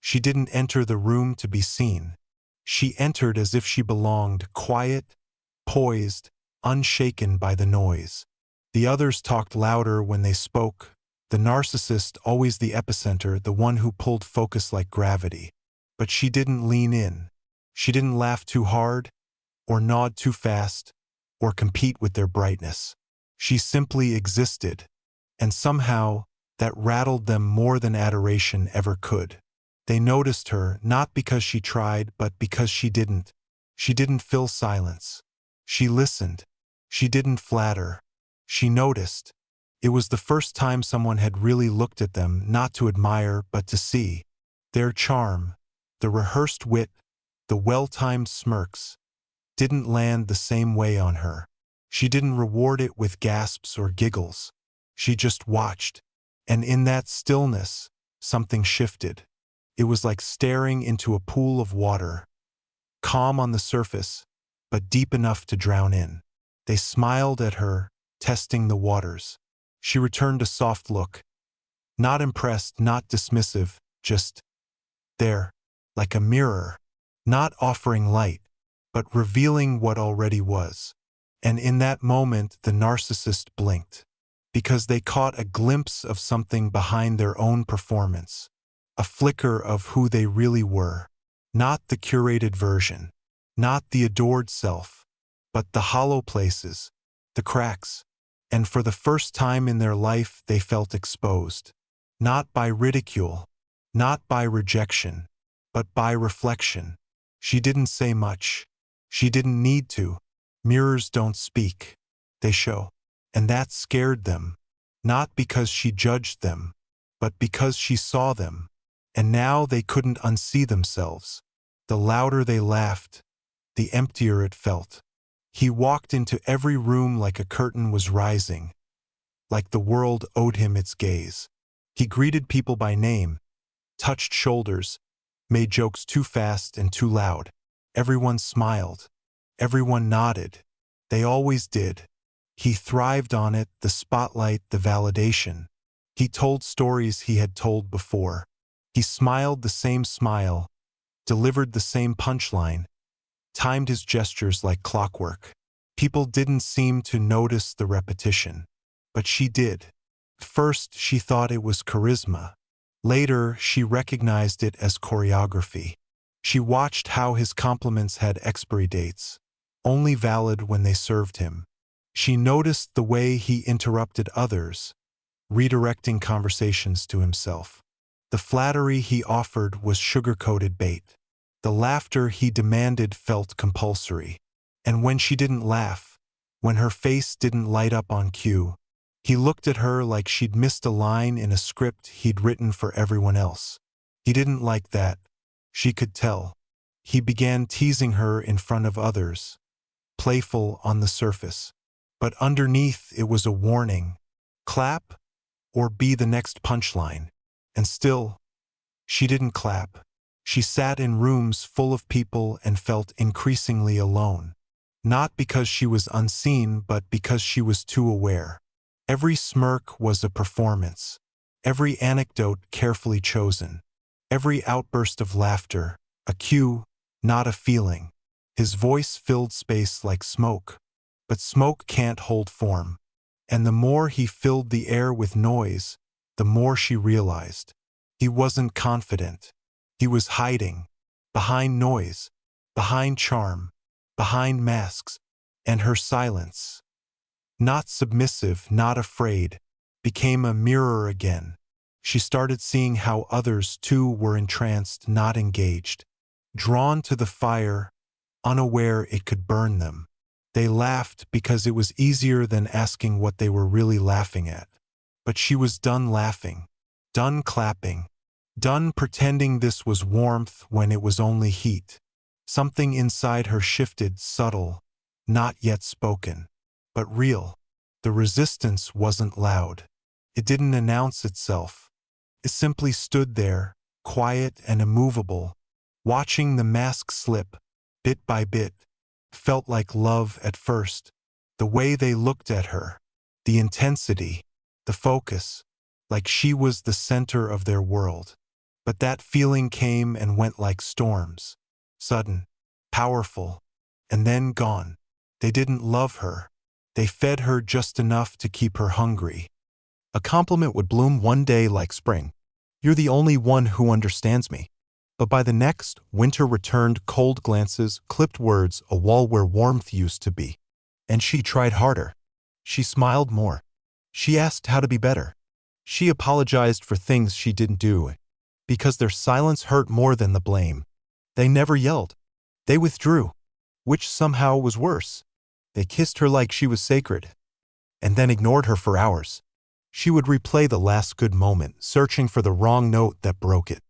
She didn't enter the room to be seen. She entered as if she belonged, quiet, poised, unshaken by the noise. The others talked louder when they spoke, the narcissist always the epicenter, the one who pulled focus like gravity. But she didn't lean in. She didn't laugh too hard, or nod too fast, or compete with their brightness. She simply existed, and somehow that rattled them more than adoration ever could. They noticed her, not because she tried, but because she didn't. She didn't fill silence. She listened. She didn't flatter. She noticed. It was the first time someone had really looked at them, not to admire, but to see. Their charm, the rehearsed wit, the well-timed smirks, didn't land the same way on her. She didn't reward it with gasps or giggles. She just watched. And in that stillness, something shifted. It was like staring into a pool of water, calm on the surface, but deep enough to drown in. They smiled at her, testing the waters. She returned a soft look. Not impressed, not dismissive, just there, like a mirror, not offering light, but revealing what already was. And in that moment, the narcissist blinked, because they caught a glimpse of something behind their own performance, a flicker of who they really were, not the curated version, not the adored self, but the hollow places, the cracks. And for the first time in their life, they felt exposed, not by ridicule, not by rejection, but by reflection. She didn't say much. She didn't need to. Mirrors don't speak. They show. And that scared them, not because she judged them, but because she saw them. And now they couldn't unsee themselves. The louder they laughed, the emptier it felt. He walked into every room like a curtain was rising, like the world owed him its gaze. He greeted people by name, touched shoulders, made jokes too fast and too loud. Everyone smiled. Everyone nodded. They always did. He thrived on it, the spotlight, the validation. He told stories he had told before. He smiled the same smile, delivered the same punchline, timed his gestures like clockwork. People didn't seem to notice the repetition, but she did. First, she thought it was charisma. Later, she recognized it as choreography. She watched how his compliments had expiry dates, only valid when they served him. She noticed the way he interrupted others, redirecting conversations to himself. The flattery he offered was sugar-coated bait. The laughter he demanded felt compulsory. And when she didn't laugh, when her face didn't light up on cue, he looked at her like she'd missed a line in a script he'd written for everyone else. He didn't like that. She could tell. He began teasing her in front of others, playful on the surface. But underneath it was a warning. Clap, or be the next punchline. And still, she didn't clap. She sat in rooms full of people and felt increasingly alone. Not because she was unseen, but because she was too aware. Every smirk was a performance. Every anecdote carefully chosen. Every outburst of laughter, a cue, not a feeling. His voice filled space like smoke. But smoke can't hold form. And the more he filled the air with noise, the more she realized. He wasn't confident. He was hiding. Behind noise. Behind charm. Behind masks. And her silence, not submissive, not afraid, became a mirror again. She started seeing how others too were entranced, not engaged. Drawn to the fire, unaware it could burn them. They laughed because it was easier than asking what they were really laughing at. But she was done laughing, done clapping, done pretending this was warmth when it was only heat. Something inside her shifted, subtle, not yet spoken, but real. The resistance wasn't loud. It didn't announce itself. It simply stood there, quiet and immovable, watching the mask slip, bit by bit. Felt like love at first, the way they looked at her, the intensity, the focus, like she was the center of their world. But that feeling came and went like storms. Sudden, powerful, and then gone. They didn't love her. They fed her just enough to keep her hungry. A compliment would bloom one day like spring. You're the only one who understands me. But by the next, winter returned cold glances, clipped words, a wall where warmth used to be. And she tried harder. She smiled more. She asked how to be better. She apologized for things she didn't do, because their silence hurt more than the blame. They never yelled. They withdrew, which somehow was worse. They kissed her like she was sacred, and then ignored her for hours. She would replay the last good moment, searching for the wrong note that broke it.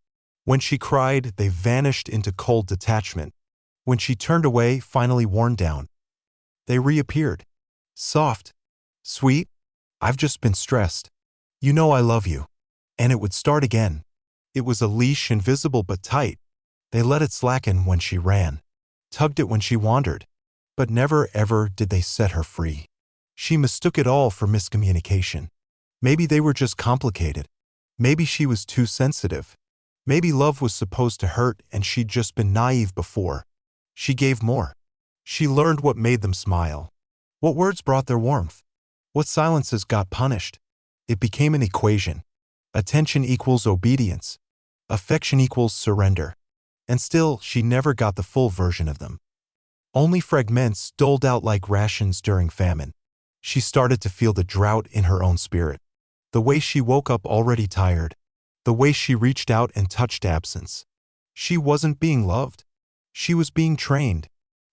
When she cried, they vanished into cold detachment. When she turned away, finally worn down, they reappeared. Soft, sweet, I've just been stressed. You know I love you. And it would start again. It was a leash, invisible but tight. They let it slacken when she ran, tugged it when she wandered, but never ever did they set her free. She mistook it all for miscommunication. Maybe they were just complicated. Maybe she was too sensitive. Maybe love was supposed to hurt and she'd just been naive before. She gave more. She learned what made them smile, what words brought their warmth, what silences got punished. It became an equation. Attention equals obedience. Affection equals surrender. And still, she never got the full version of them. Only fragments doled out like rations during famine. She started to feel the drought in her own spirit. The way she woke up already tired. The way she reached out and touched absence. She wasn't being loved. She was being trained.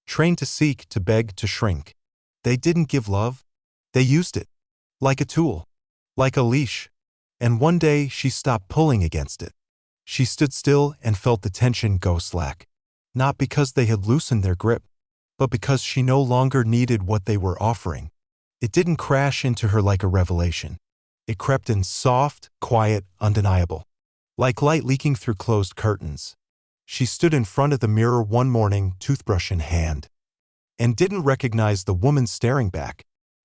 Trained to seek, to beg, to shrink. They didn't give love. They used it. Like a tool. Like a leash. And one day she stopped pulling against it. She stood still and felt the tension go slack. Not because they had loosened their grip, but because she no longer needed what they were offering. It didn't crash into her like a revelation. It crept in soft, quiet, undeniable. Like light leaking through closed curtains. She stood in front of the mirror one morning, toothbrush in hand, and didn't recognize the woman staring back.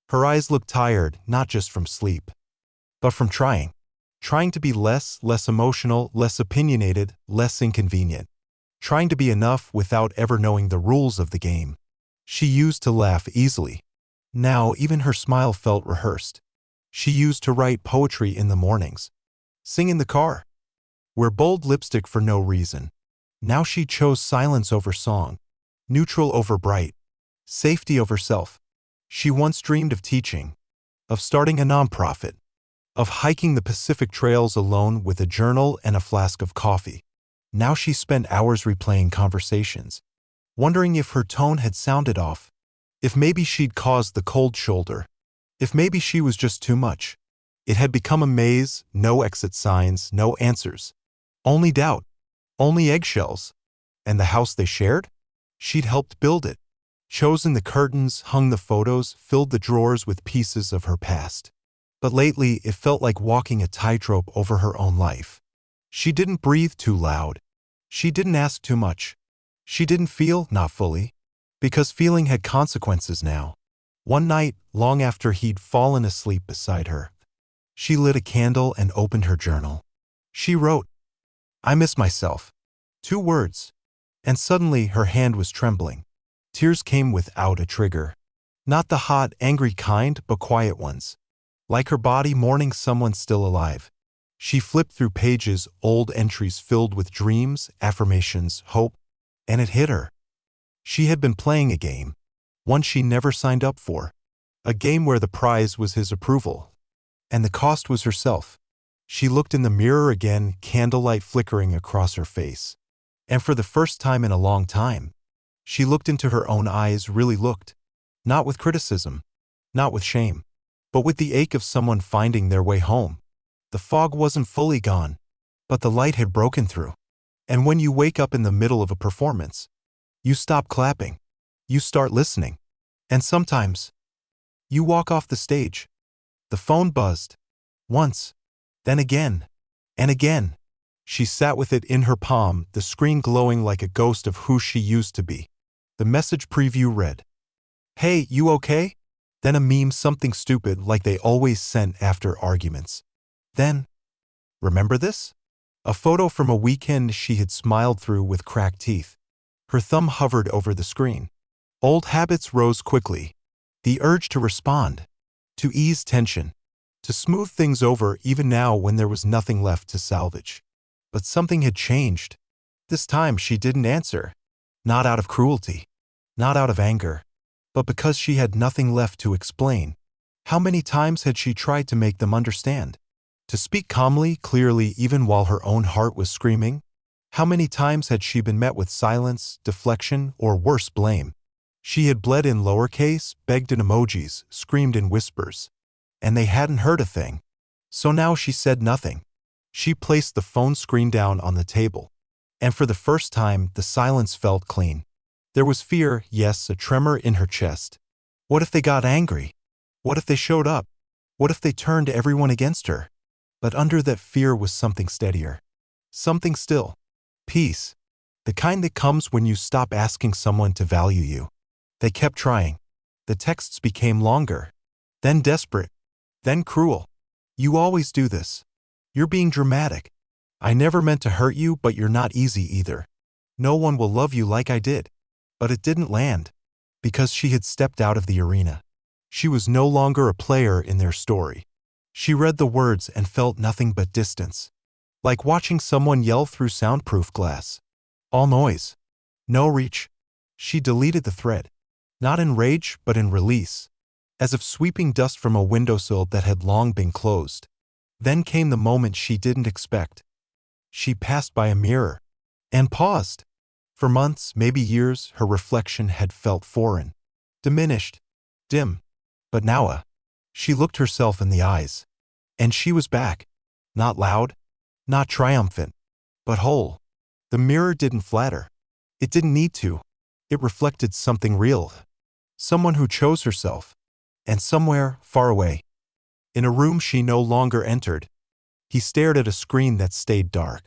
Her eyes looked tired, not just from sleep, but from trying. Trying to be less emotional, less opinionated, less inconvenient. Trying to be enough without ever knowing the rules of the game. She used to laugh easily. Now even her smile felt rehearsed. She used to write poetry in the mornings. Sing in the car. Wear bold lipstick for no reason. Now she chose silence over song. Neutral over bright. Safety over self. She once dreamed of teaching. Of starting a nonprofit. Of hiking the Pacific trails alone with a journal and a flask of coffee. Now she spent hours replaying conversations, wondering if her tone had sounded off, if maybe she'd caused the cold shoulder, if maybe she was just too much. It had become a maze, no exit signs, no answers. Only doubt, only eggshells. And the house they shared? She'd helped build it, chosen the curtains, hung the photos, filled the drawers with pieces of her past. But lately, it felt like walking a tightrope over her own life. She didn't breathe too loud. She didn't ask too much. She didn't feel, not fully, because feeling had consequences now. One night, long after he'd fallen asleep beside her, she lit a candle and opened her journal. She wrote, "I miss myself." 2 words. And suddenly her hand was trembling. Tears came without a trigger. Not the hot, angry kind, but quiet ones. Like her body mourning someone still alive. She flipped through pages, old entries filled with dreams, affirmations, hope, and it hit her. She had been playing a game, one she never signed up for. A game where the prize was his approval, and the cost was herself. She looked in the mirror again, candlelight flickering across her face. And for the first time in a long time, she looked into her own eyes, really looked. Not with criticism, not with shame, but with the ache of someone finding their way home. The fog wasn't fully gone, but the light had broken through. And when you wake up in the middle of a performance, you stop clapping. You start listening. And sometimes, you walk off the stage. The phone buzzed. Once. Then again. And again. She sat with it in her palm, the screen glowing like a ghost of who she used to be. The message preview read, "Hey, you okay?" Then a meme, something stupid like they always sent after arguments. Then, "Remember this?" A photo from a weekend she had smiled through with cracked teeth. Her thumb hovered over the screen. Old habits rose quickly. The urge to respond, to ease tension, to smooth things over even now when there was nothing left to salvage. But something had changed. This time she didn't answer. Not out of cruelty, not out of anger, but because she had nothing left to explain. How many times had she tried to make them understand? To speak calmly, clearly, even while her own heart was screaming? How many times had she been met with silence, deflection, or worse, blame? She had bled in lowercase, begged in emojis, screamed in whispers. And they hadn't heard a thing. So now she said nothing. She placed the phone screen down on the table. And for the first time, the silence felt clean. There was fear, yes, a tremor in her chest. What if they got angry? What if they showed up? What if they turned everyone against her? But under that fear was something steadier. Something still. Peace. The kind that comes when you stop asking someone to value you. They kept trying. The texts became longer. Then desperate. Then cruel. You always do this. You're being dramatic. I never meant to hurt you, but you're not easy either. No one will love you like I did. But it didn't land. Because she had stepped out of the arena. She was no longer a player in their story. She read the words and felt nothing but distance. Like watching someone yell through soundproof glass. All noise. No reach. She deleted the thread. Not in rage, but in release. As if sweeping dust from a windowsill that had long been closed. Then came the moment she didn't expect. She passed by a mirror. And paused. For months, maybe years, her reflection had felt foreign. Diminished. Dim. But now, she looked herself in the eyes. And she was back. Not loud. Not triumphant. But whole. The mirror didn't flatter. It didn't need to. It reflected something real. Someone who chose herself. And somewhere, far away. In a room she no longer entered. He stared at a screen that stayed dark.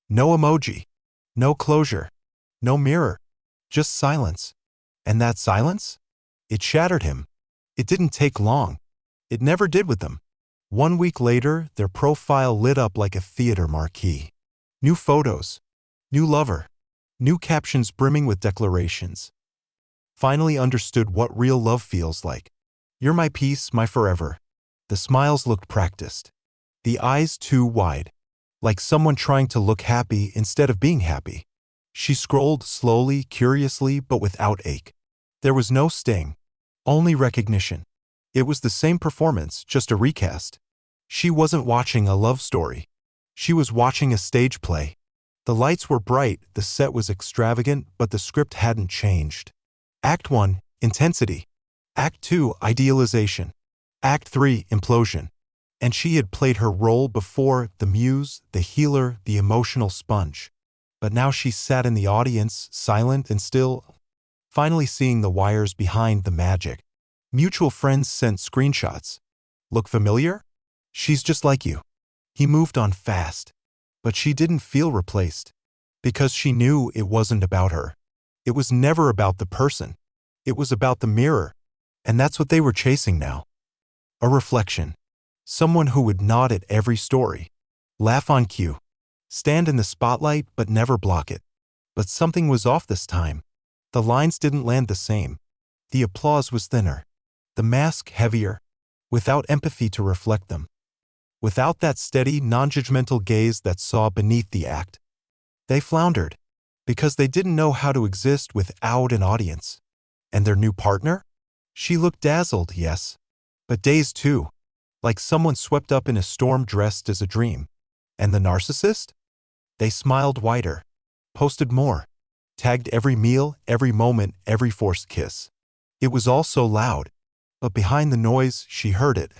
No emoji. No closure. No mirror. Just silence. And that silence? It shattered him. It didn't take long. It never did with them. 1 week later, their profile lit up like a theater marquee. New photos. New lover. New captions brimming with declarations. Finally understood what real love feels like. You're my peace, my forever. The smiles looked practiced. The eyes too wide. Like someone trying to look happy instead of being happy. She scrolled slowly, curiously, but without ache. There was no sting. Only recognition. It was the same performance, just a recast. She wasn't watching a love story. She was watching a stage play. The lights were bright, the set was extravagant, but the script hadn't changed. Act 1, intensity. Act 2, idealization. Act 3, implosion. And she had played her role before, the muse, the healer, the emotional sponge. But now she sat in the audience, silent and still, finally seeing the wires behind the magic. Mutual friends sent screenshots. Look familiar? She's just like you. He moved on fast. But she didn't feel replaced. Because she knew it wasn't about her. It was never about the person. It was about the mirror. And that's what they were chasing now. A reflection. Someone who would nod at every story. Laugh on cue. Stand in the spotlight but never block it. But something was off this time. The lines didn't land the same. The applause was thinner. The mask heavier. Without empathy to reflect them. Without that steady, non-judgmental gaze that saw beneath the act. They floundered. Because they didn't know how to exist without an audience. And their new partner? She looked dazzled, yes. But dazed too. Like someone swept up in a storm dressed as a dream. And the narcissist? They smiled wider. Posted more. Tagged every meal, every moment, every forced kiss. It was all so loud. But behind the noise, she heard it.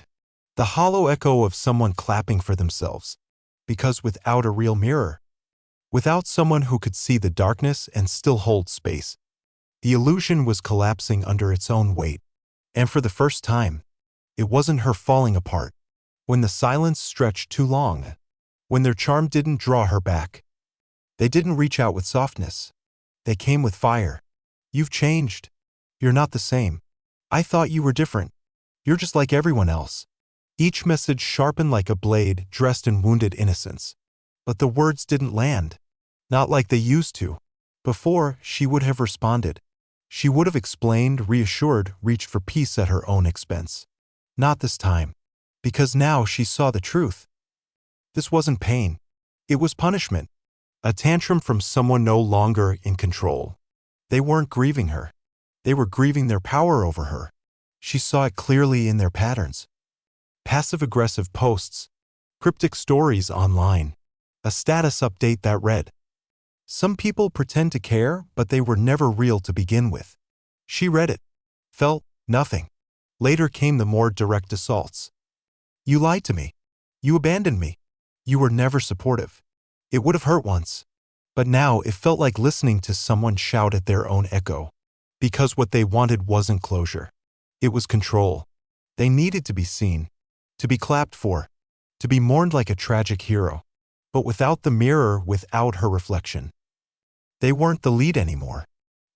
The hollow echo of someone clapping for themselves. Because without a real mirror. Without someone who could see the darkness and still hold space. The illusion was collapsing under its own weight. And for the first time, it wasn't her falling apart. When the silence stretched too long. When their charm didn't draw her back. They didn't reach out with softness. They came with fire. You've changed. You're not the same. I thought you were different. You're just like everyone else. Each message sharpened like a blade dressed in wounded innocence. But the words didn't land. Not like they used to. Before, she would have responded. She would have explained, reassured, reached for peace at her own expense. Not this time. Because now she saw the truth. This wasn't pain. It was punishment. A tantrum from someone no longer in control. They weren't grieving her. They were grieving their power over her. She saw it clearly in their patterns. Passive-aggressive posts. Cryptic stories online. A status update that read, "Some people pretend to care, but they were never real to begin with." She read it. Felt nothing. Later came the more direct assaults. "You lied to me. You abandoned me. You were never supportive." It would have hurt once. But now it felt like listening to someone shout at their own echo. Because what they wanted wasn't closure. It was control. They needed to be seen. To be clapped for. To be mourned like a tragic hero. But without the mirror, without her reflection. They weren't the lead anymore.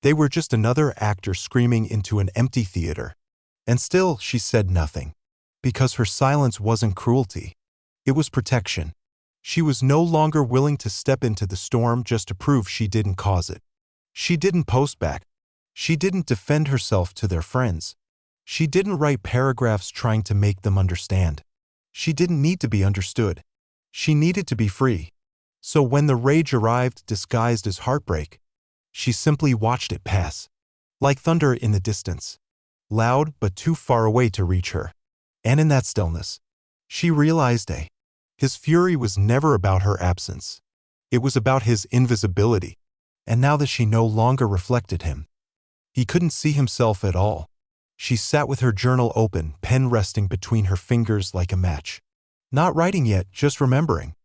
They were just another actor screaming into an empty theater. And still, she said nothing. Because her silence wasn't cruelty. It was protection. She was no longer willing to step into the storm just to prove she didn't cause it. She didn't post back. She didn't defend herself to their friends. She didn't write paragraphs trying to make them understand. She didn't need to be understood. She needed to be free. So when the rage arrived disguised as heartbreak, she simply watched it pass. Like thunder in the distance. Loud but too far away to reach her. And in that stillness, she realized his fury was never about her absence. It was about his invisibility. And now that she no longer reflected him, he couldn't see himself at all. She sat with her journal open, pen resting between her fingers like a match. Not writing yet, just remembering.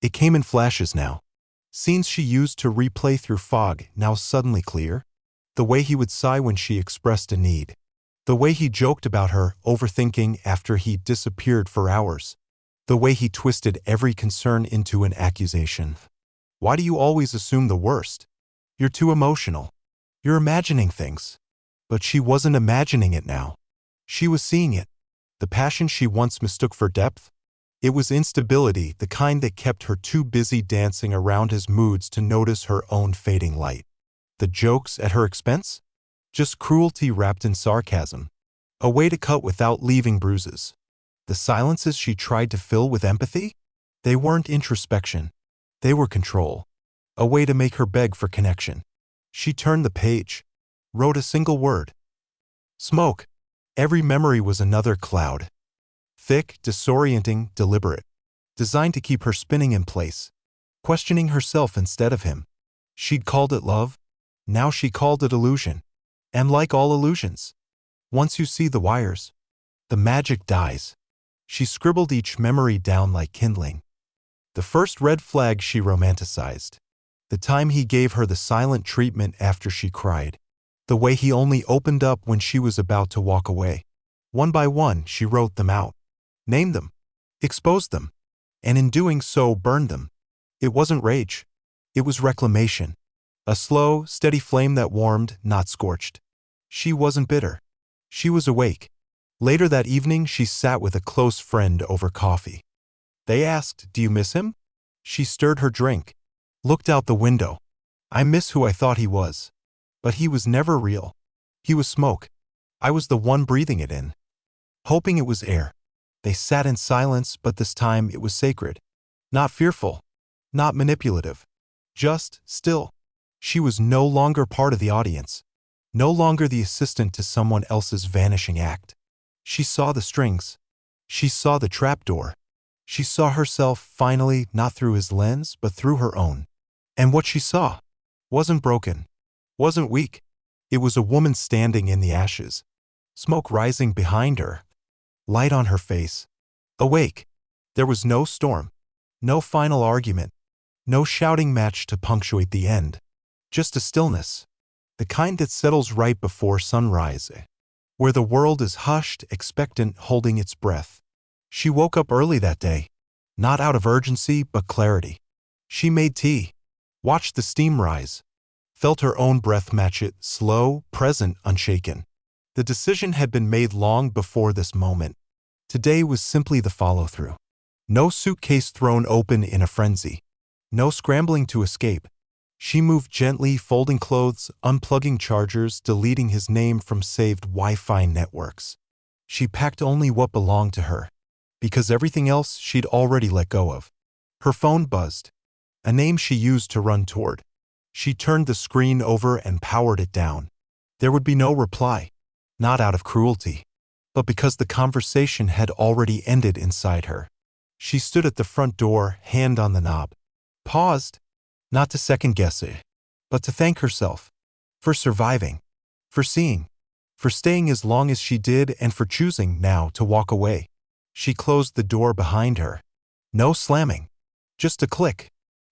It came in flashes now. Scenes she used to replay through fog, now suddenly clear. The way he would sigh when she expressed a need. The way he joked about her, overthinking after he disappeared for hours. The way he twisted every concern into an accusation. Why do you always assume the worst? You're too emotional. You're imagining things. But she wasn't imagining it now. She was seeing it. The passion she once mistook for depth. It was instability, the kind that kept her too busy dancing around his moods to notice her own fading light. The jokes at her expense? Just cruelty wrapped in sarcasm. A way to cut without leaving bruises. The silences she tried to fill with empathy? They weren't introspection. They were control. A way to make her beg for connection. She turned the page. Wrote a single word. Smoke. Every memory was another cloud. Thick, disorienting, deliberate. Designed to keep her spinning in place. Questioning herself instead of him. She'd called it love. Now she called it illusion. And like all illusions, once you see the wires, the magic dies. She scribbled each memory down like kindling. The first red flag she romanticized. The time he gave her the silent treatment after she cried. The way he only opened up when she was about to walk away. One by one, she wrote them out. Named them. Exposed them. And in doing so, burned them. It wasn't rage. It was reclamation. A slow, steady flame that warmed, not scorched. She wasn't bitter. She was awake. Later that evening, she sat with a close friend over coffee. They asked, "Do you miss him?" She stirred her drink. Looked out the window. "I miss who I thought he was. But he was never real. He was smoke. I was the one breathing it in. Hoping it was air." They sat in silence, but this time it was sacred. Not fearful. Not manipulative. Just still. She was no longer part of the audience. No longer the assistant to someone else's vanishing act. She saw the strings. She saw the trapdoor. She saw herself finally, not through his lens, but through her own. And what she saw wasn't broken. Wasn't weak. It was a woman standing in the ashes. Smoke rising behind her. Light on her face. Awake. There was no storm. No final argument. No shouting match to punctuate the end. Just a stillness. The kind that settles right before sunrise. Where the world is hushed, expectant, holding its breath. She woke up early that day. Not out of urgency, but clarity. She made tea. Watched the steam rise. Felt her own breath match it, slow, present, unshaken. The decision had been made long before this moment. Today was simply the follow-through. No suitcase thrown open in a frenzy. No scrambling to escape. She moved gently, folding clothes, unplugging chargers, deleting his name from saved Wi-Fi networks. She packed only what belonged to her, because everything else she'd already let go of. Her phone buzzed, a name she used to run toward. She turned the screen over and powered it down. There would be no reply, not out of cruelty, but because the conversation had already ended inside her. She stood at the front door, hand on the knob. Paused, not to second-guess it, but to thank herself. For surviving, for seeing, for staying as long as she did, and for choosing now to walk away. She closed the door behind her. No slamming, just a click.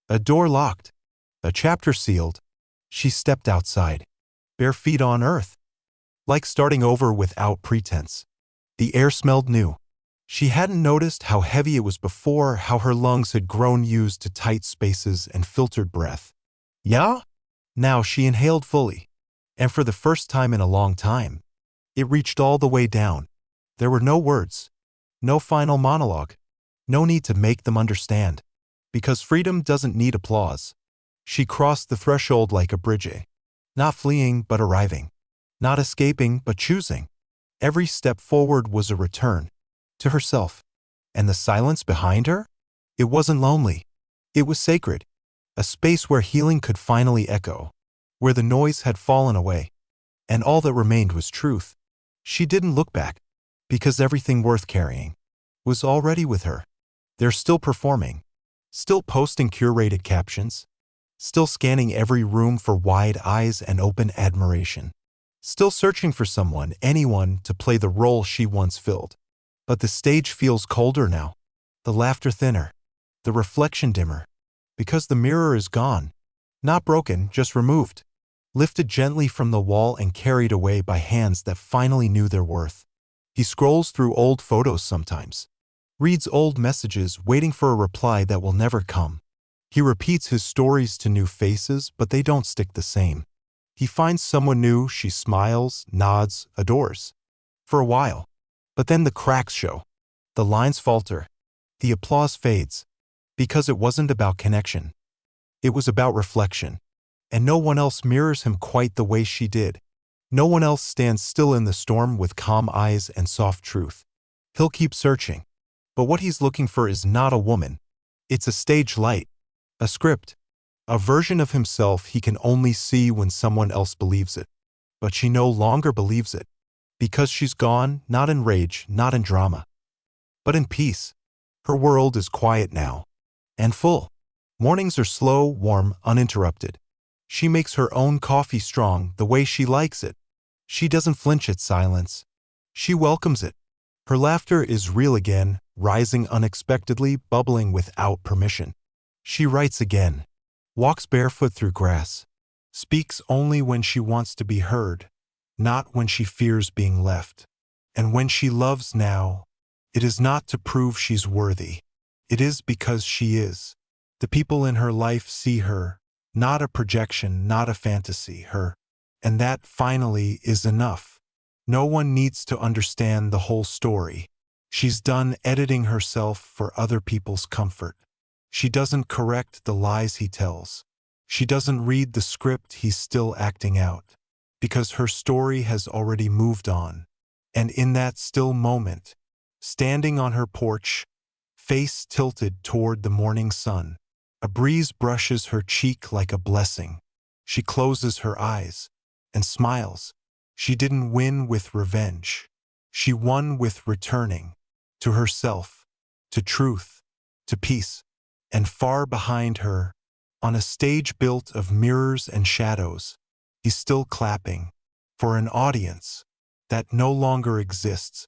A door locked, a chapter sealed. She stepped outside, bare feet on earth, like starting over without pretense. The air smelled new. She hadn't noticed how heavy it was before, how her lungs had grown used to tight spaces and filtered breath. Yeah? Now she inhaled fully, and for the first time in a long time, it reached all the way down. There were no words, no final monologue, no need to make them understand, because freedom doesn't need applause. She crossed the threshold like a bridge, not fleeing but arriving, not escaping but choosing. Every step forward was a return to herself. And the silence behind her? It wasn't lonely. It was sacred. A space where healing could finally echo, where the noise had fallen away, and all that remained was truth. She didn't look back, because everything worth carrying was already with her. They're still performing, still posting curated captions, still scanning every room for wide eyes and open admiration, still searching for someone, anyone, to play the role she once filled. But the stage feels colder now, the laughter thinner, the reflection dimmer, because the mirror is gone. Not broken, just removed, lifted gently from the wall and carried away by hands that finally knew their worth. He scrolls through old photos sometimes, reads old messages waiting for a reply that will never come. He repeats his stories to new faces, but they don't stick the same. He finds someone new, she smiles, nods, adores. For a while. But then the cracks show. The lines falter. The applause fades. Because it wasn't about connection. It was about reflection. And no one else mirrors him quite the way she did. No one else stands still in the storm with calm eyes and soft truth. He'll keep searching. But what he's looking for is not a woman. It's a stage light. A script. A version of himself he can only see when someone else believes it. But she no longer believes it. Because she's gone, not in rage, not in drama, but in peace. Her world is quiet now, and full. Mornings are slow, warm, uninterrupted. She makes her own coffee strong the way she likes it. She doesn't flinch at silence. She welcomes it. Her laughter is real again, rising unexpectedly, bubbling without permission. She writes again, walks barefoot through grass, speaks only when she wants to be heard, not when she fears being left. And when she loves now, it is not to prove she's worthy. It is because she is. The people in her life see her, not a projection, not a fantasy, her. And that, finally, is enough. No one needs to understand the whole story. She's done editing herself for other people's comfort. She doesn't correct the lies he tells. She doesn't read the script he's still acting out. Because her story has already moved on. And in that still moment, standing on her porch, face tilted toward the morning sun, a breeze brushes her cheek like a blessing. She closes her eyes and smiles. She didn't win with revenge. She won with returning to herself, to truth, to peace. And far behind her, on a stage built of mirrors and shadows, he's still clapping for an audience that no longer exists.